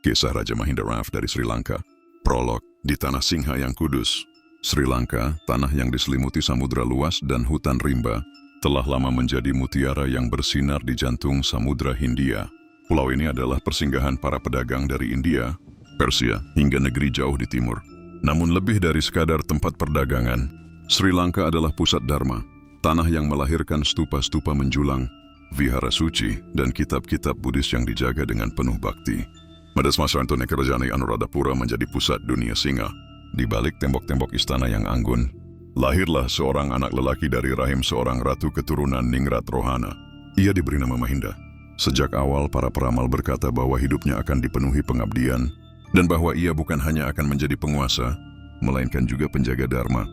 Kisah Raja Mahinda Raf dari Sri Lanka. Prolog. Di tanah Singha yang kudus, Sri Lanka, tanah yang diselimuti samudra luas dan hutan rimba, telah lama menjadi mutiara yang bersinar di jantung Samudra Hindia. Pulau ini adalah persinggahan para pedagang dari India, Persia, hingga negeri jauh di timur. Namun lebih dari sekadar tempat perdagangan, Sri Lanka adalah pusat dharma, tanah yang melahirkan stupa-stupa menjulang, vihara suci, dan kitab-kitab Buddhis yang dijaga dengan penuh bakti. Pada semasa Antoni Kerajaan Anuradhapura menjadi pusat dunia singa, di balik tembok-tembok istana yang anggun, lahirlah seorang anak lelaki dari rahim seorang ratu keturunan Ningrat Rohana. Ia diberi nama Mahinda. Sejak awal para peramal berkata bahwa hidupnya akan dipenuhi pengabdian, dan bahwa ia bukan hanya akan menjadi penguasa, melainkan juga penjaga dharma.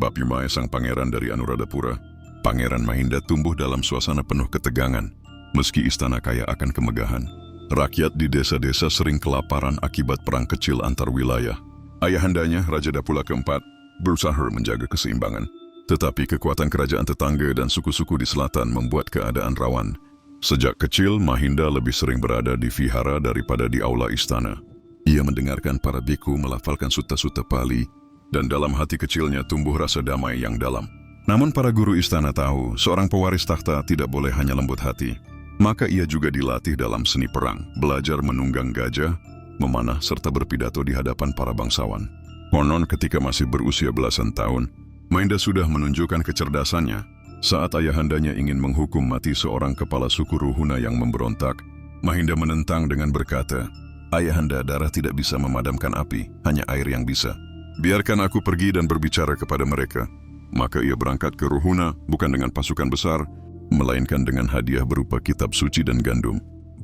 Bab Yumaya sang pangeran dari Anuradhapura, Pangeran Mahinda tumbuh dalam suasana penuh ketegangan. Meski istana kaya akan kemegahan, rakyat di desa-desa sering kelaparan akibat perang kecil antar wilayah. Ayahandanya, Raja Dapula keempat, berusaha menjaga keseimbangan. Tetapi kekuatan kerajaan tetangga dan suku-suku di selatan membuat keadaan rawan. Sejak kecil, Mahinda lebih sering berada di vihara daripada di aula istana. Ia mendengarkan para biku melafalkan sutta-sutta Pali, dan dalam hati kecilnya tumbuh rasa damai yang dalam. Namun para guru istana tahu, seorang pewaris takhta tidak boleh hanya lembut hati. Maka ia juga dilatih dalam seni perang, belajar menunggang gajah, memanah serta berpidato di hadapan para bangsawan. Konon ketika masih berusia belasan tahun, Mahinda sudah menunjukkan kecerdasannya. Saat ayahandanya ingin menghukum mati seorang kepala suku Ruhuna yang memberontak, Mahinda menentang dengan berkata, "Ayahanda, darah tidak bisa memadamkan api, hanya air yang bisa. Biarkan aku pergi dan berbicara kepada mereka." Maka ia berangkat ke Ruhuna bukan dengan pasukan besar, melainkan dengan hadiah berupa kitab suci dan gandum.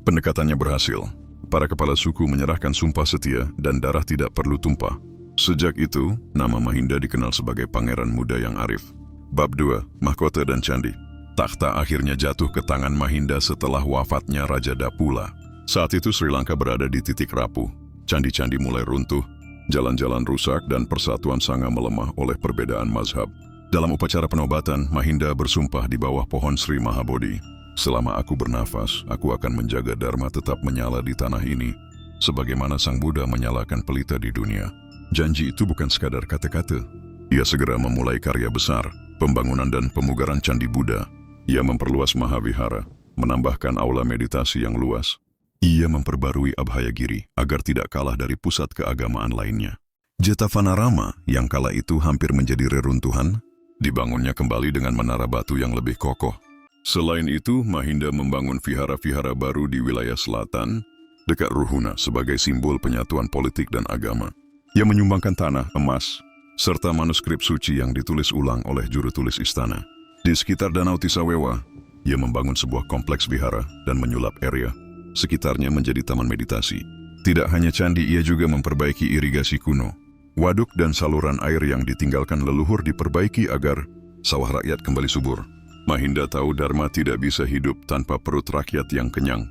Pendekatannya berhasil. Para kepala suku menyerahkan sumpah setia dan darah tidak perlu tumpah. Sejak itu, nama Mahinda dikenal sebagai pangeran muda yang arif. Bab 2. Mahkota dan Candi. Takhta akhirnya jatuh ke tangan Mahinda setelah wafatnya Raja Dapula. Saat itu Sri Lanka berada di titik rapuh. Candi-candi mulai runtuh, jalan-jalan rusak dan persatuan sanga melemah oleh perbedaan mazhab. Dalam upacara penobatan, Mahinda bersumpah di bawah pohon Sri Mahabodhi. "Selama aku bernafas, aku akan menjaga dharma tetap menyala di tanah ini, sebagaimana Sang Buddha menyalakan pelita di dunia." Janji itu bukan sekadar kata-kata. Ia segera memulai karya besar, pembangunan dan pemugaran Candi Buddha. Ia memperluas Mahavihara, menambahkan aula meditasi yang luas. Ia memperbarui Abhayagiri agar tidak kalah dari pusat keagamaan lainnya. Jetavanarama yang kala itu hampir menjadi reruntuhan, dibangunnya kembali dengan menara batu yang lebih kokoh. Selain itu, Mahinda membangun vihara-vihara baru di wilayah selatan, dekat Ruhuna sebagai simbol penyatuan politik dan agama. Ia menyumbangkan tanah, emas, serta manuskrip suci yang ditulis ulang oleh juru tulis istana. Di sekitar Danau Tisawewa, ia membangun sebuah kompleks vihara dan menyulap area sekitarnya menjadi taman meditasi. Tidak hanya candi, ia juga memperbaiki irigasi kuno. Waduk dan saluran air yang ditinggalkan leluhur diperbaiki agar sawah rakyat kembali subur. Mahinda tahu dharma tidak bisa hidup tanpa perut rakyat yang kenyang.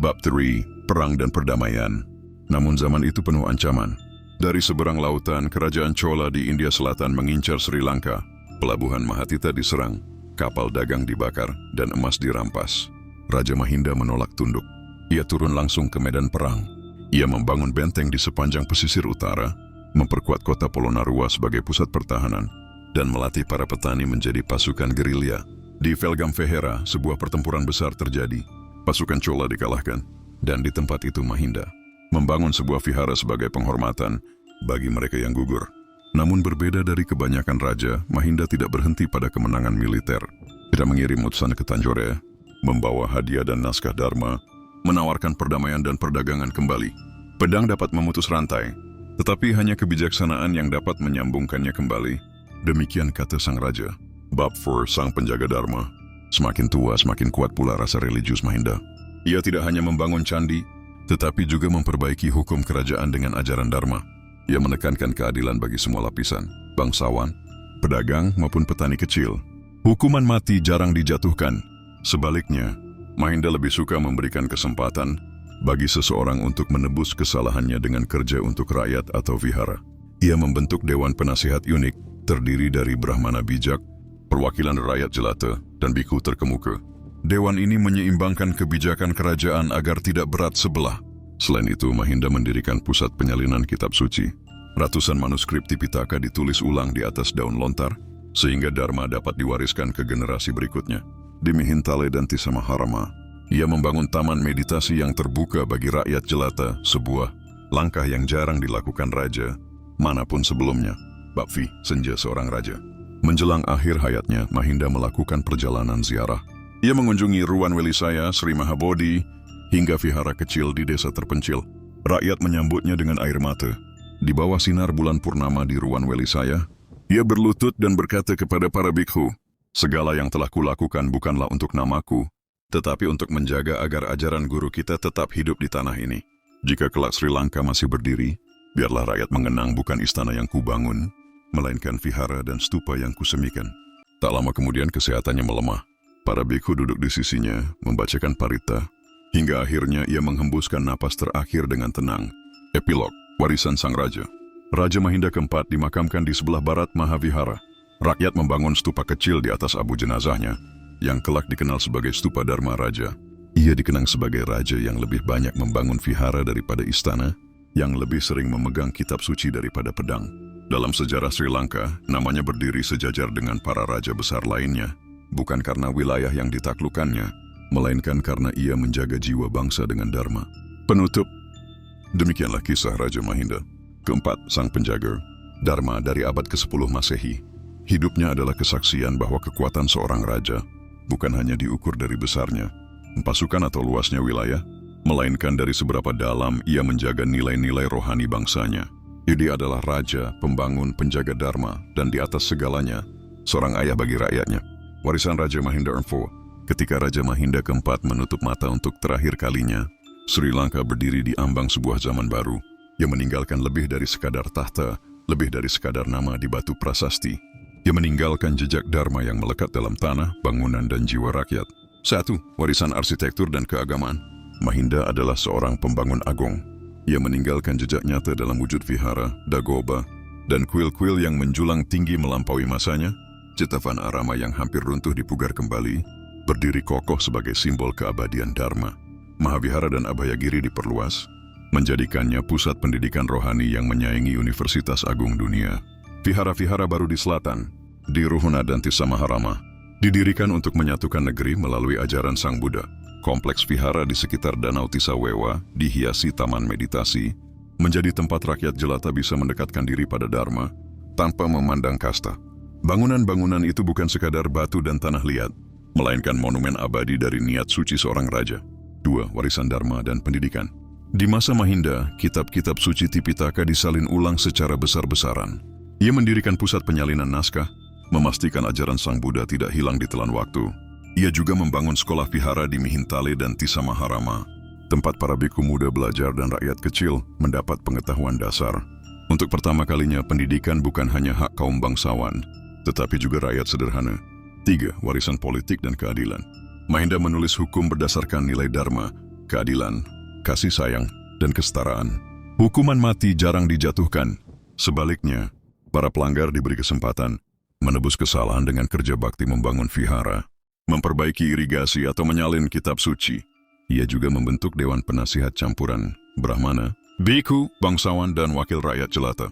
Bab 3. Perang dan Perdamaian. Namun zaman itu penuh ancaman. Dari seberang lautan, kerajaan Chola di India Selatan mengincar Sri Lanka. Pelabuhan Mahatita diserang, kapal dagang dibakar, dan emas dirampas. Raja Mahinda menolak tunduk. Ia turun langsung ke medan perang. Ia membangun benteng di sepanjang pesisir utara, memperkuat kota Polonnaruwa sebagai pusat pertahanan, dan melatih para petani menjadi pasukan gerilya. Di Velgamvehera, sebuah pertempuran besar terjadi. Pasukan Chola dikalahkan, dan di tempat itu Mahinda membangun sebuah vihara sebagai penghormatan bagi mereka yang gugur. Namun berbeda dari kebanyakan raja, Mahinda tidak berhenti pada kemenangan militer. Tidak mengirim utusan ke Tanjore, membawa hadiah dan naskah dharma, menawarkan perdamaian dan perdagangan kembali. Pedang dapat memutus rantai, tetapi hanya kebijaksanaan yang dapat menyambungkannya kembali. Demikian kata sang raja. Bab 4. Sang penjaga dharma. Semakin tua, semakin kuat pula rasa religius Mahinda. Ia tidak hanya membangun candi, tetapi juga memperbaiki hukum kerajaan dengan ajaran dharma. Ia menekankan keadilan bagi semua lapisan, bangsawan, pedagang maupun petani kecil. Hukuman mati jarang dijatuhkan. Sebaliknya, Mahinda lebih suka memberikan kesempatan bagi seseorang untuk menebus kesalahannya dengan kerja untuk rakyat atau vihara. Ia membentuk Dewan Penasihat unik, terdiri dari Brahmana bijak, perwakilan rakyat jelata, dan biku terkemuka. Dewan ini menyeimbangkan kebijakan kerajaan agar tidak berat sebelah. Selain itu, Mahinda mendirikan pusat penyalinan kitab suci. Ratusan manuskrip Tipitaka ditulis ulang di atas daun lontar, sehingga Dharma dapat diwariskan ke generasi berikutnya. Di Mihintale dan Tisamaharama, ia membangun taman meditasi yang terbuka bagi rakyat jelata, sebuah langkah yang jarang dilakukan raja manapun sebelumnya. Bapvi, senja seorang raja. Menjelang akhir hayatnya, Mahinda melakukan perjalanan ziarah. Ia mengunjungi Ruan Welisaya, Sri Mahabodhi, hingga vihara kecil di desa terpencil. Rakyat menyambutnya dengan air mata. Di bawah sinar bulan purnama di Ruan Welisaya, ia berlutut dan berkata kepada para bikhu, "Segala yang telah kulakukan bukanlah untuk namaku, tetapi untuk menjaga agar ajaran guru kita tetap hidup di tanah ini. Jika kelak Sri Lanka masih berdiri, biarlah rakyat mengenang bukan istana yang kubangun, melainkan vihara dan stupa yang kusemikan." Tak lama kemudian kesehatannya melemah. Para bikhu duduk di sisinya, membacakan parita, hingga akhirnya ia menghembuskan napas terakhir dengan tenang. Epilog, warisan sang raja. Raja Mahinda keempat dimakamkan di sebelah barat Mahavihara. Rakyat membangun stupa kecil di atas abu jenazahnya, yang kelak dikenal sebagai stupa Dharma Raja. Ia dikenang sebagai raja yang lebih banyak membangun vihara daripada istana, yang lebih sering memegang kitab suci daripada pedang. Dalam sejarah Sri Lanka, namanya berdiri sejajar dengan para raja besar lainnya, bukan karena wilayah yang ditaklukkannya, melainkan karena ia menjaga jiwa bangsa dengan dharma. Penutup. Demikianlah kisah Raja Mahinda keempat, sang penjaga dharma dari abad ke-10 Masehi. Hidupnya adalah kesaksian bahwa kekuatan seorang raja bukan hanya diukur dari besarnya pasukan atau luasnya wilayah, melainkan dari seberapa dalam ia menjaga nilai-nilai rohani bangsanya. Dia adalah raja, pembangun, penjaga dharma, dan di atas segalanya, seorang ayah bagi rakyatnya. Warisan Raja Mahinda IV. Ketika Raja Mahinda keempat menutup mata untuk terakhir kalinya, Sri Lanka berdiri di ambang sebuah zaman baru yang meninggalkan lebih dari sekadar tahta, lebih dari sekadar nama di batu prasasti. Ia meninggalkan jejak dharma yang melekat dalam tanah, bangunan, dan jiwa rakyat. 1. Warisan arsitektur dan keagamaan. Mahinda adalah seorang pembangun agung. Ia meninggalkan jejak nyata dalam wujud vihara, dagoba, dan kuil-kuil yang menjulang tinggi melampaui masanya. Cetavan Arama yang hampir runtuh dipugar kembali, berdiri kokoh sebagai simbol keabadian dharma. Mahavihara dan Abhayagiri diperluas, menjadikannya pusat pendidikan rohani yang menyaingi Universitas Agung Dunia. Vihara-vihara baru di selatan, di Ruhuna dan Tisamaharama, didirikan untuk menyatukan negeri melalui ajaran Sang Buddha. Kompleks vihara di sekitar Danau Tisawewa dihiasi taman meditasi, menjadi tempat rakyat jelata bisa mendekatkan diri pada dharma tanpa memandang kasta. Bangunan-bangunan itu bukan sekadar batu dan tanah liat, melainkan monumen abadi dari niat suci seorang raja. 2. Warisan dharma dan pendidikan. Di masa Mahinda, kitab-kitab suci Tipitaka disalin ulang secara besar-besaran. Ia mendirikan pusat penyalinan naskah, memastikan ajaran Sang Buddha tidak hilang di telan waktu. Ia juga membangun sekolah vihara di Mihintale dan Tisamaharama, tempat para bikhu muda belajar dan rakyat kecil mendapat pengetahuan dasar. Untuk pertama kalinya, pendidikan bukan hanya hak kaum bangsawan, tetapi juga rakyat sederhana. 3. Warisan politik dan keadilan. Mahinda menulis hukum berdasarkan nilai dharma, keadilan, kasih sayang, dan kesetaraan. Hukuman mati jarang dijatuhkan. Sebaliknya, para pelanggar diberi kesempatan menebus kesalahan dengan kerja bakti membangun vihara, memperbaiki irigasi atau menyalin kitab suci. Ia juga membentuk dewan penasihat campuran, brahmana, bikhu, bangsawan, dan wakil rakyat jelata.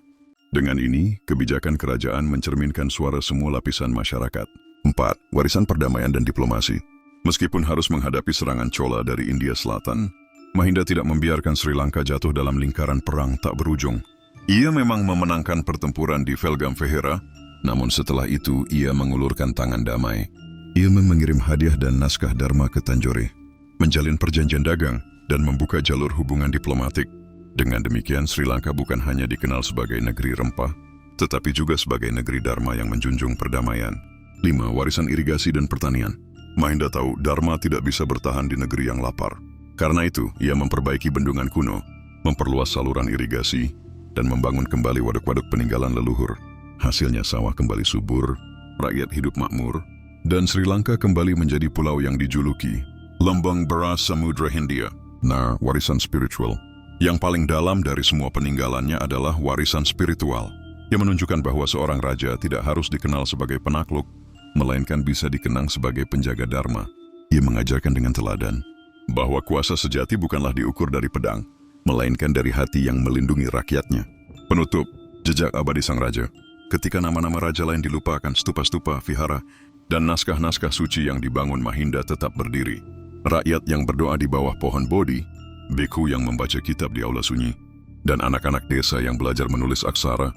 Dengan ini, kebijakan kerajaan mencerminkan suara semua lapisan masyarakat. 4. Warisan perdamaian dan diplomasi. Meskipun harus menghadapi serangan Chola dari India Selatan, Mahinda tidak membiarkan Sri Lanka jatuh dalam lingkaran perang tak berujung. Ia memang memenangkan pertempuran di Velgamvehera, namun setelah itu ia mengulurkan tangan damai. Ia mengirim hadiah dan naskah dharma ke Tanjore, menjalin perjanjian dagang, dan membuka jalur hubungan diplomatik. Dengan demikian, Sri Lanka bukan hanya dikenal sebagai negeri rempah, tetapi juga sebagai negeri dharma yang menjunjung perdamaian. 5. Warisan irigasi dan pertanian. Mahinda tahu dharma tidak bisa bertahan di negeri yang lapar. Karena itu, ia memperbaiki bendungan kuno, memperluas saluran irigasi, dan membangun kembali waduk-waduk peninggalan leluhur. Hasilnya sawah kembali subur, rakyat hidup makmur, dan Sri Lanka kembali menjadi pulau yang dijuluki Lambang Beras Samudra Hindia. Nah, warisan spiritual. Yang paling dalam dari semua peninggalannya adalah warisan spiritual, yang menunjukkan bahwa seorang raja tidak harus dikenal sebagai penakluk, melainkan bisa dikenang sebagai penjaga dharma. Ia mengajarkan dengan teladan bahwa kuasa sejati bukanlah diukur dari pedang, melainkan dari hati yang melindungi rakyatnya. Penutup, jejak abadi sang raja. Ketika nama-nama raja lain dilupakan, stupa-stupa, vihara, dan naskah-naskah suci yang dibangun Mahinda tetap berdiri. Rakyat yang berdoa di bawah pohon bodhi, bhikkhu yang membaca kitab di aula sunyi, dan anak-anak desa yang belajar menulis aksara.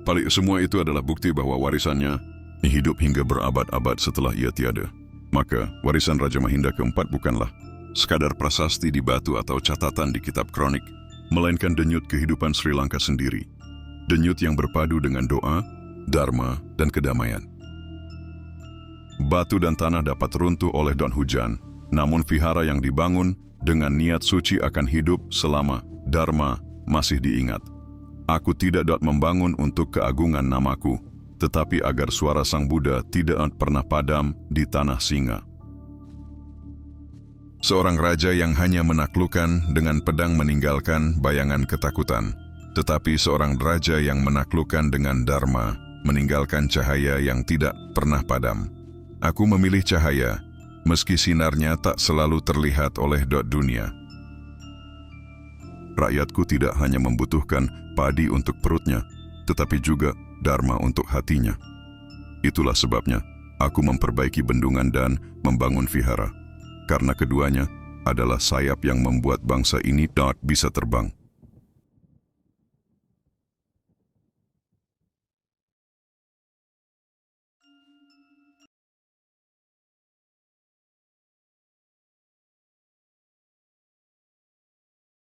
Paling semua itu adalah bukti bahwa warisannya hidup hingga berabad-abad setelah ia tiada. Maka, warisan Raja Mahinda keempat bukanlah sekadar prasasti di batu atau catatan di kitab kronik, melainkan denyut kehidupan Sri Lanka sendiri. Denyut yang berpadu dengan doa, dharma, dan kedamaian. Batu dan tanah dapat runtuh oleh daun hujan, namun vihara yang dibangun dengan niat suci akan hidup selama dharma masih diingat. Aku tidak dapat membangun untuk keagungan namaku, tetapi agar suara Sang Buddha tidak pernah padam di tanah Singa. Seorang raja yang hanya menaklukkan dengan pedang meninggalkan bayangan ketakutan, tetapi seorang raja yang menaklukkan dengan dharma meninggalkan cahaya yang tidak pernah padam. Aku memilih cahaya, meski sinarnya tak selalu terlihat oleh dunia. Rakyatku tidak hanya membutuhkan padi untuk perutnya, tetapi juga dharma untuk hatinya. Itulah sebabnya aku memperbaiki bendungan dan membangun vihara, karena keduanya adalah sayap yang membuat bangsa ini dapat bisa terbang.